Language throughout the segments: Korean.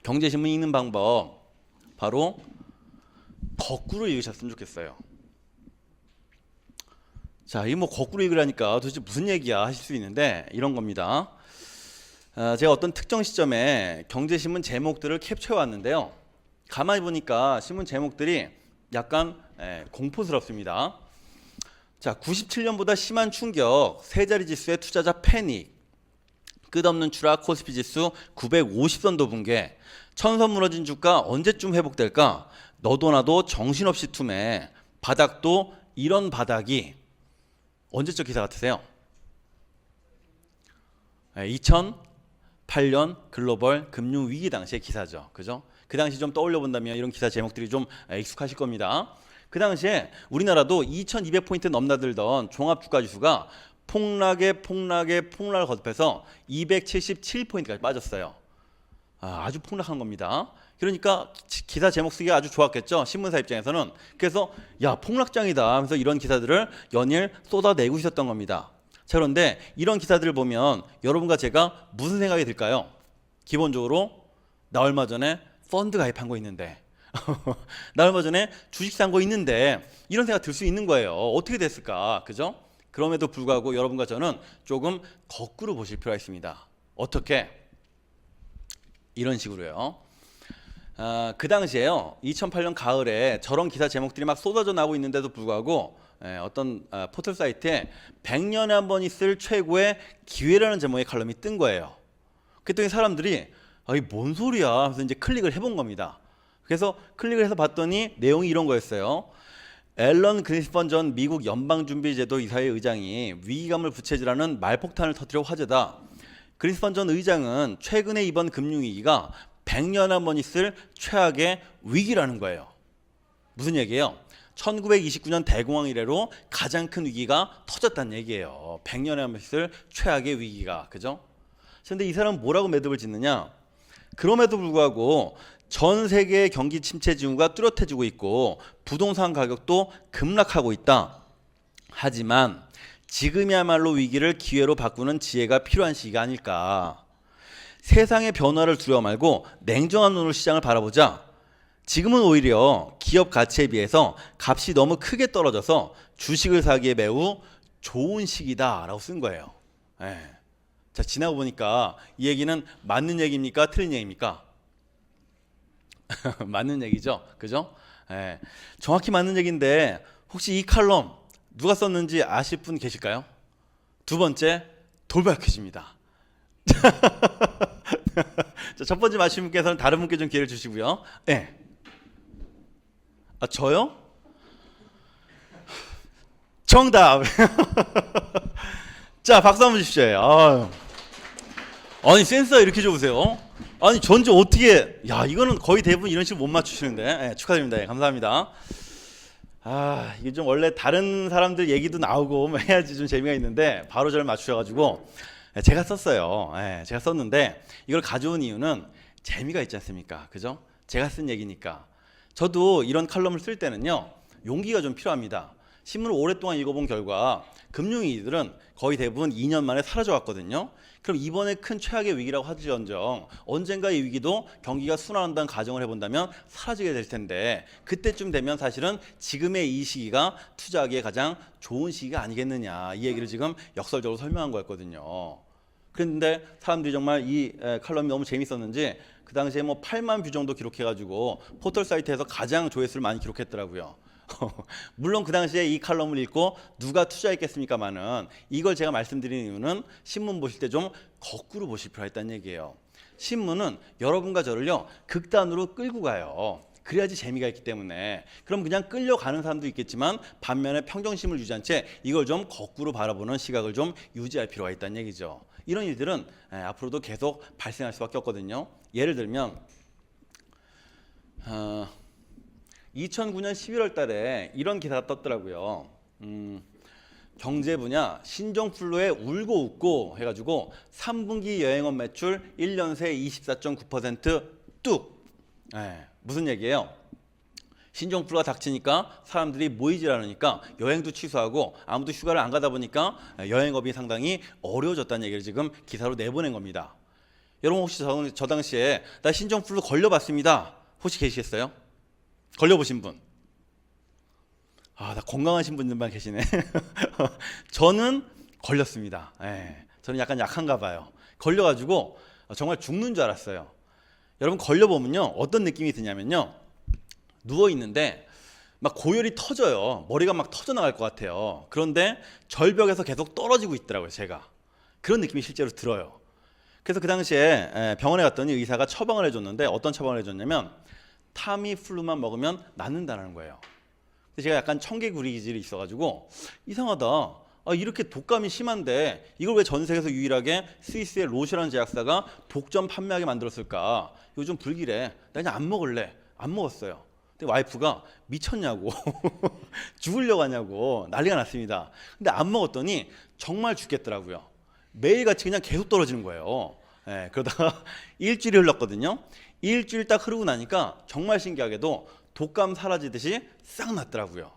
경제신문 읽는 방법 바로 거꾸로 읽으셨으면 좋겠어요. 자, 이 뭐 거꾸로 읽으라니까 도대체 무슨 얘기야 하실 수 있는데 이런 겁니다. 제가 어떤 특정 시점에 경제신문 제목들을 캡처해 왔는데요. 가만히 보니까 신문 제목들이 약간 공포스럽습니다. 자, 97년보다 심한 충격, 세 자리 지수의 투자자 패닉, 끝없는 추락, 코스피 지수 950선도 붕괴, 천선 무너진 주가 언제쯤 회복될까? 너도 나도 정신없이 투매, 바닥도 이런 바닥이 언제적 기사 같으세요? 2008년 글로벌 금융위기 당시의 기사죠. 그죠? 그 당시 좀 떠올려 본다면 이런 기사 제목들이 좀 익숙하실 겁니다. 그 당시에 우리나라도 2200포인트 넘나들던 종합주가지수가 폭락을 거듭해서 277포인트까지 빠졌어요. 아주 폭락한 겁니다. 그러니까 기사 제목 쓰기가 아주 좋았겠죠. 신문사 입장에서는. 그래서 야, 폭락장이다 하면서 이런 기사들을 연일 쏟아내고 있었던 겁니다. 자, 그런데 이런 기사들을 보면 여러분과 제가 무슨 생각이 들까요? 기본적으로 나 얼마 전에 펀드 가입한 거 있는데 나 얼마 전에 주식 산 거 있는데 이런 생각 들 수 있는 거예요. 어떻게 됐을까? 그죠? 그럼에도 불구하고 여러분과 저는 조금 거꾸로 보실 필요가 있습니다. 어떻게? 이런 식으로요. 그 당시에요. 2008년 가을에 저런 기사 제목들이 막 쏟아져 나오고 있는데도 불구하고 어떤 포털 사이트에 100년에 한 번 있을 최고의 기회라는 제목의 칼럼이 뜬 거예요. 그랬더니 사람들이 이 뭔 소리야 하면서 이제 클릭을 해본 겁니다. 그래서 클릭을 해서 봤더니 내용이 이런 거였어요. 앨런 그린스펀 전 미국 연방준비제도 이사회 의장이 위기감을 부채질하는 말폭탄을 터뜨려 화제다. 그린스펀 전 의장은 최근에 이번 금융위기가 100년에 한 번 있을 최악의 위기라는 거예요. 무슨 얘기예요? 1929년 대공황 이래로 가장 큰 위기가 터졌다는 얘기예요. 100년에 한 번 있을 최악의 위기가. 그죠? 그런데 이 사람은 뭐라고 매듭을 짓느냐? 그럼에도 불구하고 전 세계의 경기 침체 징후가 뚜렷해지고 있고 부동산 가격도 급락하고 있다. 하지만 지금이야말로 위기를 기회로 바꾸는 지혜가 필요한 시기가 아닐까. 세상의 변화를 두려워 말고 냉정한 눈으로 시장을 바라보자. 지금은 오히려 기업 가치에 비해서 값이 너무 크게 떨어져서 주식을 사기에 매우 좋은 시기다라고 쓴 거예요. 자, 지나고 보니까 이 얘기는 맞는 얘기입니까? 틀린 얘기입니까? 맞는 얘기죠. 그죠? 정확히 맞는 얘기인데 혹시 이 칼럼 누가 썼는지 아실 분 계실까요? 두 번째, 돌발 퀴즈입니다. 자, 첫 번째 맞히신 분께서는 다른 분께 좀 기회를 주시고요. 저요? 정답! 자, 박수 한번 주십시오. 아니, 센스가 이렇게 좋으세요? 아니, 전체 어떻게, 야, 이거는 거의 대부분 이런 식으로 못 맞추시는데. 축하드립니다. 감사합니다. 이게 좀 원래 다른 사람들 얘기도 나오고 해야지 좀 재미가 있는데 바로 저를 맞추셔가지고 제가 썼어요. 제가 썼는데 이걸 가져온 이유는 재미가 있지 않습니까? 그죠? 제가 쓴 얘기니까. 저도 이런 칼럼을 쓸 때는요, 용기가 좀 필요합니다. 신문을 오랫동안 읽어본 결과 금융위기들은 거의 대부분 2년 만에 사라져 왔거든요. 그럼 이번에 큰 최악의 위기라고 하지언정 언젠가 이 위기도 경기가 순환한다는 가정을 해본다면 사라지게 될 텐데 그때쯤 되면 사실은 지금의 이 시기가 투자하기에 가장 좋은 시기가 아니겠느냐, 이 얘기를 지금 역설적으로 설명한 거였거든요. 그런데 사람들이 정말 이 칼럼이 너무 재밌었는지 그 당시에 뭐 8만 뷰 정도 기록해가지고 포털 사이트에서 가장 조회수를 많이 기록했더라고요. 물론 그 당시에 이 칼럼을 읽고 누가 투자했겠습니까마는 이걸 제가 말씀드리는 이유는 신문 보실 때 좀 거꾸로 보실 필요가 있다는 얘기예요. 신문은 여러분과 저를요 극단으로 끌고 가요. 그래야지 재미가 있기 때문에. 그럼 그냥 끌려가는 사람도 있겠지만 반면에 평정심을 유지한 채 이걸 좀 거꾸로 바라보는 시각을 좀 유지할 필요가 있다는 얘기죠. 이런 일들은 앞으로도 계속 발생할 수밖에 없거든요. 예를 들면 2009년 11월 달에 이런 기사가 떴더라고요. 경제 분야 신종플루에 울고 웃고 해가지고 3분기 여행업 매출 1년 새 24.9% 뚝. 무슨 얘기예요? 신종플루가 닥치니까 사람들이 모이질 않으니까 여행도 취소하고 아무도 휴가를 안 가다 보니까 여행업이 상당히 어려워졌다는 얘기를 지금 기사로 내보낸 겁니다. 여러분 혹시 저 당시에 나 신종플루 걸려봤습니다. 혹시 계시겠어요? 걸려보신 분? 아, 나 건강하신 분들만 계시네. 저는 걸렸습니다. 예, 저는 약간 약한가 봐요. 걸려가지고 정말 죽는 줄 알았어요. 여러분 걸려보면요 어떤 느낌이 드냐면요, 누워 있는데 막 고열이 터져요. 머리가 막 터져 나갈 것 같아요. 그런데 절벽에서 계속 떨어지고 있더라고요. 제가 그런 느낌이 실제로 들어요. 그래서 그 당시에 병원에 갔더니 의사가 처방을 해줬는데, 어떤 처방을 해줬냐면 타미플루만 먹으면 낫는다는 거예요. 근데 제가 약간 청개구리 기질이 있어가지고 이상하다. 이렇게 독감이 심한데 이걸 왜 전 세계에서 유일하게 스위스의 로시라는 제약사가 독점 판매하게 만들었을까? 요즘 불길해. 나 그냥 안 먹을래. 안 먹었어요. 근데 와이프가 미쳤냐고 죽으려고 하냐고 난리가 났습니다. 근데 안 먹었더니 정말 죽겠더라고요. 매일같이 그냥 계속 떨어지는 거예요. 예, 그러다가 일주일이 흘렀거든요. 일주일 딱 흐르고 나니까 정말 신기하게도 독감 사라지듯이 싹 났더라고요.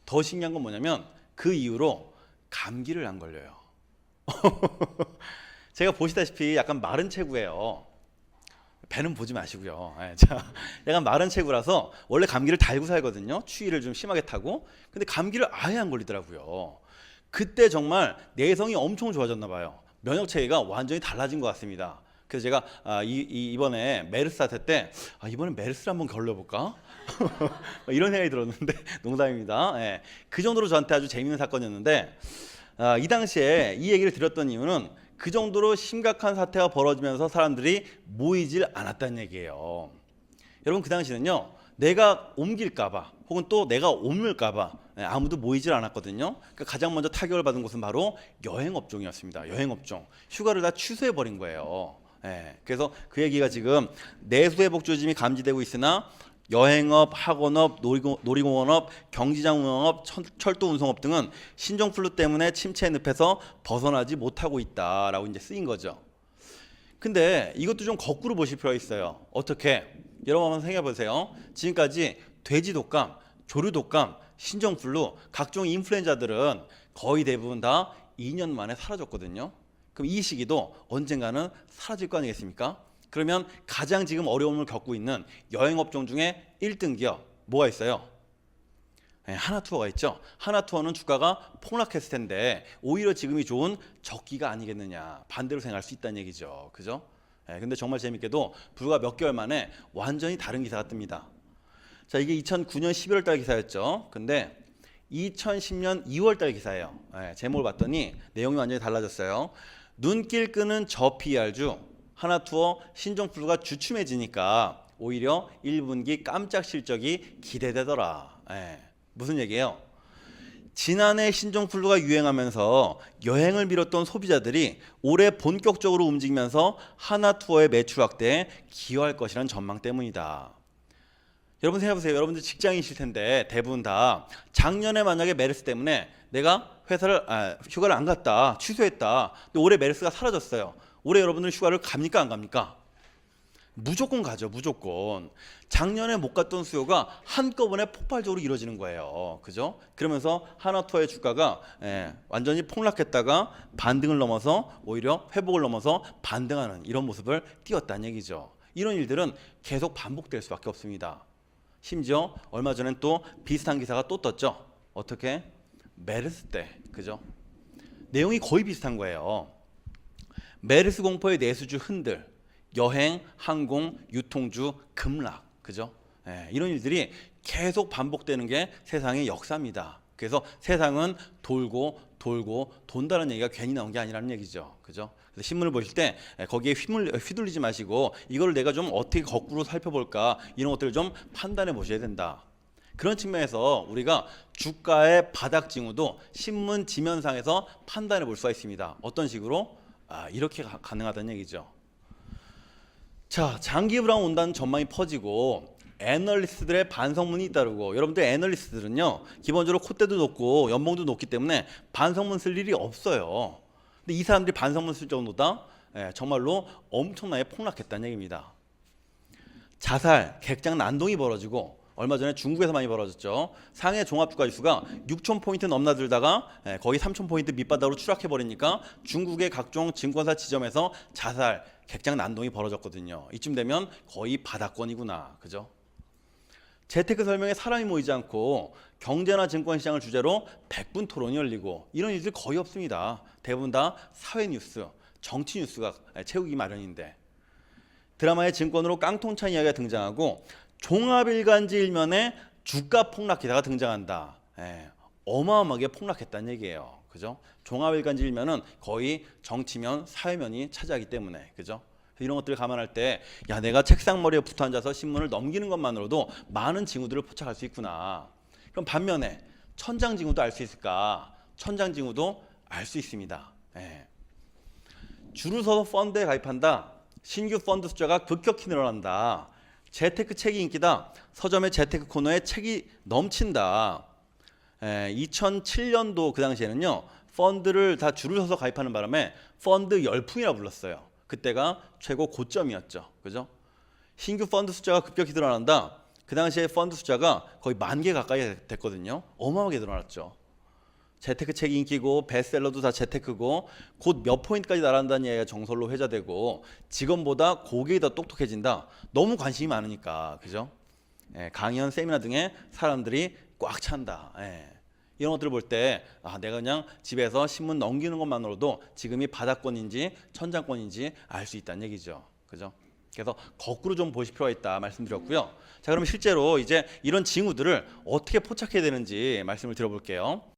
더 신기한 건 뭐냐면 그 이후로 감기를 안 걸려요. 제가 보시다시피 약간 마른 체구예요. 배는 보지 마시고요. 예, 자, 약간 마른 체구라서 원래 감기를 달고 살거든요. 추위를 좀 심하게 타고. 근데 감기를 아예 안 걸리더라고요. 그때 정말 내성이 엄청 좋아졌나 봐요. 면역 체계가 완전히 달라진 것 같습니다. 그래서 제가 이번에 메르스 사태 때 이번에 메르스를 한번 걸려볼까? 이런 생각이 들었는데 농담입니다. 예, 그 정도로 저한테 아주 재미있는 사건이었는데, 이 당시에 이 얘기를 들었던 이유는 그 정도로 심각한 사태가 벌어지면서 사람들이 모이질 않았다는 얘기예요. 여러분 그 당시는요, 내가 옮길까봐 혹은 또 내가 옮을까봐 아무도 모이질 않았거든요. 그러니까 가장 먼저 타격을 받은 곳은 바로 여행업종이었습니다. 여행업종. 휴가를 다 취소해버린 거예요. 예, 그래서 그 얘기가 지금 내수회복조짐이 감지되고 있으나 여행업, 학원업, 놀이공원업, 경기장 운영업, 철도 운송업 등은 신종플루 때문에 침체의 늪에서 벗어나지 못하고 있다라고 이제 쓰인 거죠. 근데 이것도 좀 거꾸로 보실 필요가 있어요. 어떻게? 여러분 한번 생각해 보세요. 지금까지 돼지 독감, 조류 독감, 신종플루, 각종 인플루엔자들은 거의 대부분 다 2년 만에 사라졌거든요. 그럼 이 시기도 언젠가는 사라질 거 아니겠습니까? 그러면 가장 지금 어려움을 겪고 있는 여행업종 중에 1등 기업 뭐가 있어요? 네, 하나투어가 있죠. 하나투어는 주가가 폭락했을 텐데 오히려 지금이 좋은 적기가 아니겠느냐, 반대로 생각할 수 있다는 얘기죠. 그죠? 네, 근데 정말 재밌게도 불과 몇 개월 만에 완전히 다른 기사가 뜹니다. 자, 이게 2009년 11월 달 기사였죠. 근데 2010년 2월 달 기사예요. 네, 제목을 봤더니 내용이 완전히 달라졌어요. 눈길 끄는 저PR주 하나투어 신종플루가 주춤해지니까 오히려 1분기 깜짝 실적이 기대되더라. 예, 무슨 얘기예요? 지난해 신종플루가 유행하면서 여행을 미뤘던 소비자들이 올해 본격적으로 움직이면서 하나투어의 매출 확대에 기여할 것이라는 전망 때문이다. 여러분 생각해보세요. 여러분들 직장인이실 텐데 대부분 다 작년에 만약에 메르스 때문에 내가 휴가를 안 갔다, 취소했다. 근데 올해 메르스가 사라졌어요. 올해 여러분들 휴가를 갑니까 안 갑니까? 무조건 가죠. 무조건. 작년에 못 갔던 수요가 한꺼번에 폭발적으로 이루어지는 거예요. 그죠? 그러면서 하나투어의 주가가 완전히 폭락했다가 반등을 넘어서 오히려 회복을 넘어서 반등하는 이런 모습을 띄웠다는 얘기죠. 이런 일들은 계속 반복될 수밖에 없습니다. 심지어 얼마 전엔 또 비슷한 기사가 또 떴죠. 어떻게? 메르스 때. 그죠? 내용이 거의 비슷한 거예요. 메르스 공포의 내수주 흔들, 여행, 항공, 유통주 급락, 그죠? 이런 일들이 계속 반복되는 게 세상의 역사입니다. 그래서 세상은 돌고 돌고 돈다는 얘기가 괜히 나온 게 아니라는 얘기죠, 그죠? 그래서 신문을 보실 때 거기에 휘둘리지 마시고 이걸 내가 좀 어떻게 거꾸로 살펴볼까, 이런 것들을 좀 판단해 보셔야 된다. 그런 측면에서 우리가 주가의 바닥 징후도 신문 지면상에서 판단해 볼 수가 있습니다. 어떤 식으로? 이렇게 가능하다는 얘기죠. 자, 장기 불황 온다는 전망이 퍼지고 애널리스트들의 반성문이 잇따르고, 여러분들 애널리스트들은요 기본적으로 콧대도 높고 연봉도 높기 때문에 반성문 쓸 일이 없어요. 근데 이 사람들이 반성문 쓸 정도다? 정말로 엄청나게 폭락했다는 얘기입니다. 자살, 객장 난동이 벌어지고, 얼마 전에 중국에서 많이 벌어졌죠. 상해 종합주가지수가 6,000포인트 넘나들다가 거의 3,000포인트 밑바닥으로 추락해버리니까 중국의 각종 증권사 지점에서 자살, 객장 난동이 벌어졌거든요. 이쯤 되면 거의 바닥권이구나. 그죠? 재테크 설명에 사람이 모이지 않고 경제나 증권시장을 주제로 100분 토론이 열리고 이런 일들 거의 없습니다. 대부분 다 사회 뉴스, 정치 뉴스가 채우기 마련인데 드라마의 증권으로 깡통찬 이야기가 등장하고 종합일간지 일면에 주가 폭락 기사가 등장한다. 어마어마하게 폭락했다는 얘기예요. 그죠? 종합일간지 일면은 거의 정치면, 사회면이 차지하기 때문에. 그죠? 이런 것들을 감안할 때, 야, 내가 책상 머리에 붙어 앉아서 신문을 넘기는 것만으로도 많은 징후들을 포착할 수 있구나. 그럼 반면에 천장 징후도 알 수 있을까? 천장 징후도 알 수 있습니다. 줄을 서서 펀드에 가입한다. 신규 펀드 숫자가 급격히 늘어난다. 재테크 책이 인기다. 서점의 재테크 코너에 책이 넘친다. 2007년도 그 당시에는요. 펀드를 다 줄을 서서 가입하는 바람에 펀드 열풍이라 불렀어요. 그때가 최고 고점이었죠. 그죠? 신규 펀드 숫자가 급격히 늘어난다. 그 당시에 펀드 숫자가 거의 10,000개 가까이 됐거든요. 어마어마하게 늘어났죠. 재테크 책이 인기고 베스트셀러도 다 재테크고 곧 몇 포인트까지 날아간다는 얘기가 정설로 회자되고 직원보다 고객이 더 똑똑해진다. 너무 관심이 많으니까. 그죠? 강연, 세미나 등에 사람들이 꽉 찬다. 이런 것들을 볼 때 내가 그냥 집에서 신문 넘기는 것만으로도 지금이 바닥권인지 천장권인지 알 수 있다는 얘기죠. 그죠? 그래서 거꾸로 좀 보실 필요가 있다 말씀드렸고요. 자, 그러면 실제로 이제 이런 징후들을 어떻게 포착해야 되는지 말씀을 드려볼게요.